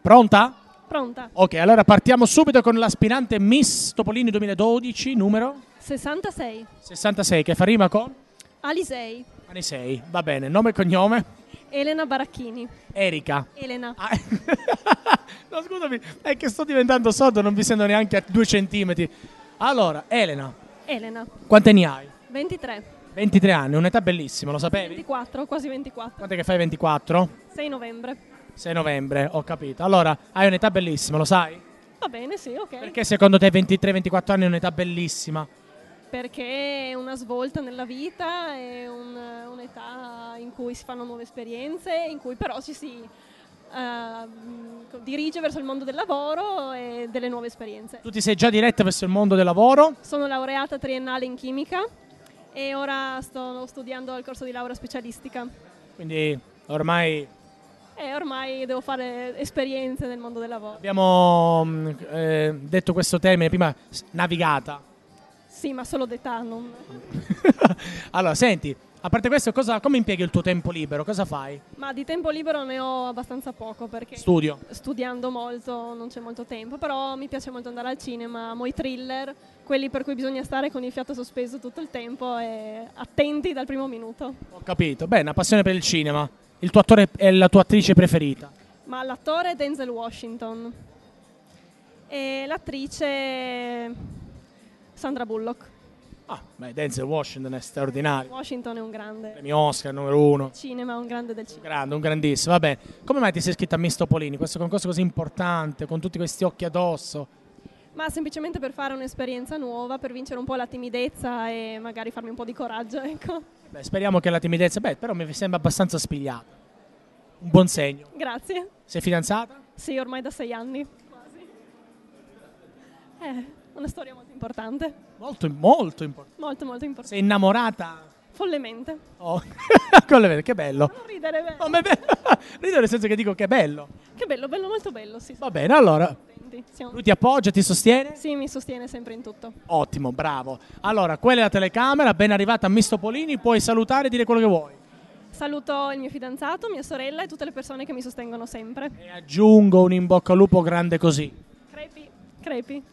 Pronta? Pronta. Ok, allora partiamo subito con l'aspirante Miss Topolini 2012, numero 66. 66, che fa rima con Alisei. Anisei. Va bene, nome e cognome? Elena Baracchini. Erika. Elena. Ah, no, scusami, è che sto diventando sordo, non vi sento neanche a 2 centimetri. Allora, Elena, Elena. quanti anni hai? 23. 23 anni, un'età bellissima, lo sapevi? 24, quasi 24. Quant'è che fai 24? 6 novembre. 6 novembre, ho capito. Allora, hai un'età bellissima, lo sai? Va bene, sì, ok. Perché secondo te 23-24 anni è un'età bellissima? Perché è una svolta nella vita, è un'età in cui si fanno nuove esperienze, in cui però ci si dirige verso il mondo del lavoro e delle nuove esperienze. Tu ti sei già diretta verso il mondo del lavoro? Sono laureata triennale in chimica e ora sto studiando al corso di laurea specialistica. Quindi ormai E ormai devo fare esperienze nel mondo del lavoro. abbiamo detto questo termine prima, navigata. Sì, ma solo d'età, non... Allora, senti, a parte questo, come impieghi il tuo tempo libero? Cosa fai? Ma di tempo libero ne ho abbastanza poco perché Studio. studiando molto non c'è molto tempo, però mi piace molto andare al cinema, amo i thriller, quelli per cui bisogna stare con il fiato sospeso tutto il tempo e attenti dal primo minuto. Ho capito. Beh, una passione per il cinema. Il tuo attore e la tua attrice preferita? Ma l'attore è Denzel Washington e l'attrice Sandra Bullock. Ah, beh, Denzel Washington è straordinario. Washington è un grande Premi Oscar numero 1. cinema, un grande del cinema. Grande, un grandissimo. Va bene. Come mai ti sei iscritta a Miss Topolini? Questo concorso così importante, con tutti questi occhi addosso. Ma semplicemente per fare un'esperienza nuova, per vincere un po' la timidezza e magari farmi un po' di coraggio, ecco. Beh, speriamo che la timidezza... Beh, però mi sembra abbastanza spigliata. Un buon segno. Grazie. Sei fidanzata? Sì, ormai da 6 anni. Quasi. Una storia molto importante. Molto, molto importante. Molto, molto importante. Sei innamorata? Follemente. Oh, che bello. Non ridere, bello. Oh, ma rido nel senso che dico che è bello. Che bello, bello, molto bello, sì. Va bene, allora, Siamo... lui ti appoggia, ti sostiene? Sì, mi sostiene sempre in tutto. Ottimo, bravo. Allora, quella è la telecamera, ben arrivata a Miss Topolini, puoi salutare e dire quello che vuoi. Saluto il mio fidanzato, mia sorella e tutte le persone che mi sostengono sempre. E aggiungo un in bocca al lupo grande così. Crepi, crepi.